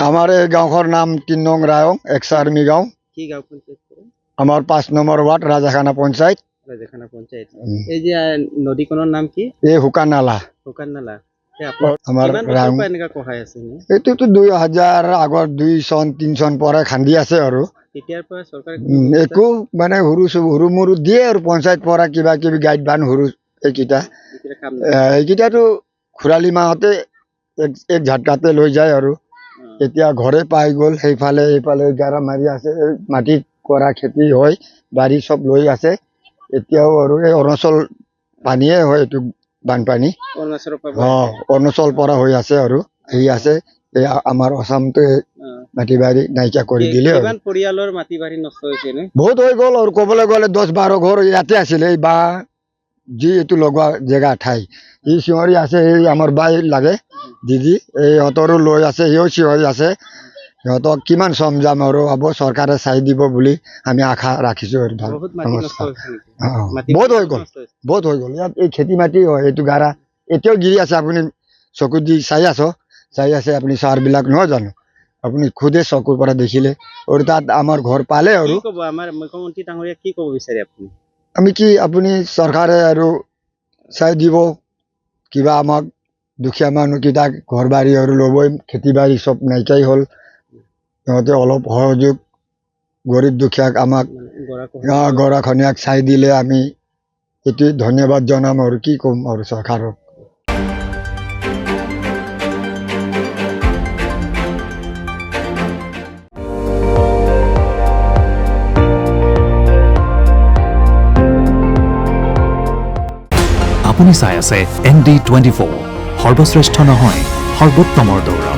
আমাৰ এই গাঁওখনৰ নাম ৩ নং ৰায়ং একচাৰ্মি গাঁও। কি গাঁও পঞ্চায়ত পৰে? আমাৰ 5 নম্বৰ ৱাৰ্ড ৰাজাখানা পঞ্চায়ত। ৰাজাখানা পঞ্চায়ত। এই যে নদীখনৰ নাম কি? এই শুকান নালা। শুকান নালা। আমাৰ কিমান বছৰৰ পৰা এনেকা কহাই আছে? এইটোতো 2000 আগৰ 2 চন 3 চন পৰা খান্দি আছে আৰু তেতিয়াৰ পৰা চৰকাৰে একো মানে সৰু মৰু দিয়ে আৰু পঞ্চায়ত পৰা কিবা কিবি গাইড বান সৰু এইকেইটাতো খুৰালি মাহতে এক ঝাটকাতে লৈ যায় আৰু এতিয়া ঘৰে পাই গ'ল। সেইফালে এইফালে গাৰা মাৰি আছে, মাটি কৰা খেতি হয়, বাৰী চব লৈ আছে। এতিয়াও আৰু এই অৰুণাচল পানীয়ে হয়, এইটো বানপানী অৰুণাচল পৰা হৈ আছে আৰু এই আছে আমাৰ অসমতে মাটি বাৰী নাইকিয়া কৰি দিলে। পৰিয়ালৰ মাটি বাৰী নষ্ট হৈছে নে? বহুত হৈ গ'ল আৰু ক'বলৈ গ'লে 10-12 ঘৰ ইয়াতে আছিলে। এই বা যি এইটো লগোৱা জেগা ঠাই ই চিঞৰি আছে। এই আমাৰ বাই লাগে দিদি, ইহঁতৰো লৈ আছে, সিও চিঞৰি আছে। সিহঁতক কিমান সমজাম আৰু চৰকাৰে চাই দিব বুলি আমি আশা ৰাখিছোঁ। বহুত হৈ গ'ল ইয়াত এই খেতি মাটি হয়। এইটো গাৰা এতিয়াও গিৰি আছে, আপুনি চকু দি চাই আছে আপুনি চাৰবিলাক নহয় জানো, আপুনি খুদে চকুৰ পৰা দেখিলে। আৰু তাত আমাৰ ঘৰ পালে আৰু আমাৰ মুখ্যমন্ত্ৰী ডাঙৰীয়া কি ক'ব বিচাৰে আপুনি? আমি কি আপুনি চৰকাৰে আৰু চাই দিব কিবা, আমাক দুখীয়া মানুহকেইটাক ঘৰ বাৰী আৰু ল'বই, খেতি বাৰী চব নাইকিয়াই হ'ল। সিহঁতে অলপ সহযোগ গৰীব দুখীয়াক আমাক গৰাখহনীয়াক চাই দিলে আমি এইটোৱে ধন্যবাদ জনাম আৰু কি ক'ম আৰু চৰকাৰক। আপুনি চাই আছে ND24, সৰ্বশ্ৰেষ্ঠ নহয় সৰ্বোত্তমৰ দৌৰ।